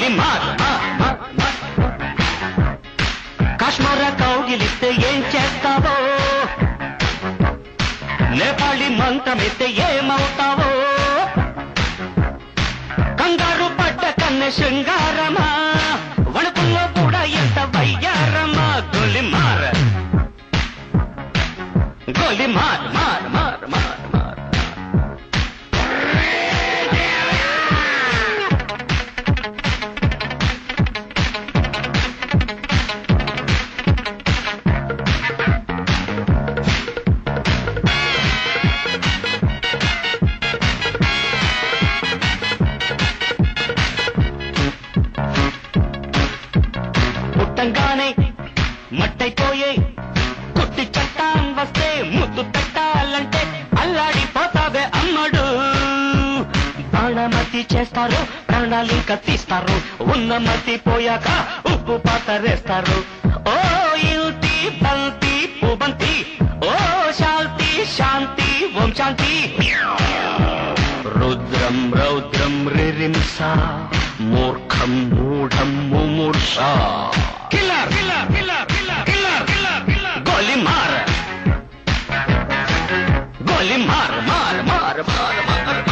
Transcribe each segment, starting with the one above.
గోలి మార్ కాశ్మీర కౌగిలిస్తే ఏం చేస్తావో నేపాళి మంత్రమిస్తే ఏమవుతావో కంగారు పడ్డ కన్నె శృంగారమా వణుకుల్లో కూడా ఎంత వయ్యారమా గోలి మార్ గోలి మార్ మార్ మార్ మార్ మార్ పుట్టంగానే మట్టైపోయే కొట్టి చట్టాం వస్తే ముద్దు పెట్టాలంటే అల్లాడిపోతావే అమ్మడు బాణమతి చేస్తారు ప్రాణాలింక తీస్తారు ఉన్న మతి పోయాక ఉప్పు పాతరేస్తారు ఓ యుతి బంతి పుబంతి ఓ శాంతి శాంతి ఓం శాంతి రుద్రం రౌద్రం రిరింస మూర్ఖం మూఢం ముమూర్ష killer killer killer killer killer killer killer గోలి మార్ గోలి మార్ మార్ మార్ మార్ మార్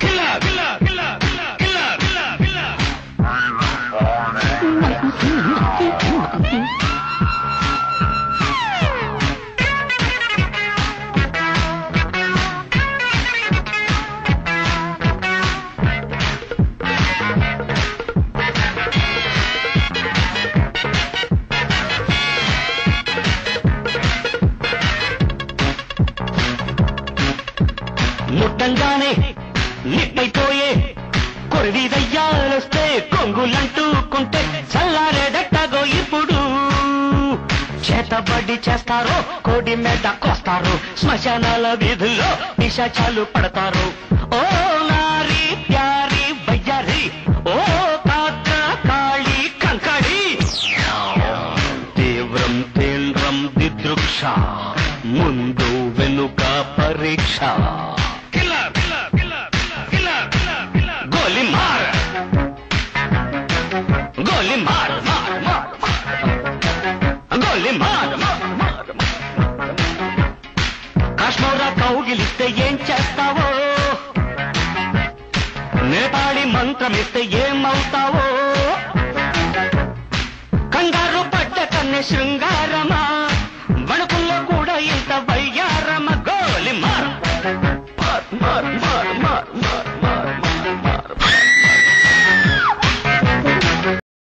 killer killer killer killer killer killer ముట్టంగానే నిప్పైపోయే కొరివి దయ్యాలొస్తే కొంగులంటూకుంటే చల్లారేదట్టగో ఇప్పుడు చేతబడి చేస్తారో కోడి మీద కోస్తారు శ్మశానాల వీధుల్లో పిశాచాలు పడతారు ఓ నారి ప్యారి వయ్యారి ఓ కాక కాళి కంకడి తీవ్రం తీవ్రం దిదృక్ష ముందు వెనుక పరీక్ష గోలి మార్ గోలి మార్ మార్ మార్ గోలి మార్ మార్ మార్ కాశ్మీర కౌగిలిస్తే ఏం చేస్తావో నేపాళి మంత్రమిస్తే ఏమవుతావో కంగారు పడ్డ కన్నె శృంగారమా వణుకుల్లో కూడా ఇంత వయ్యారమ గోలి మార్ మార్ మార్ మార్ మార్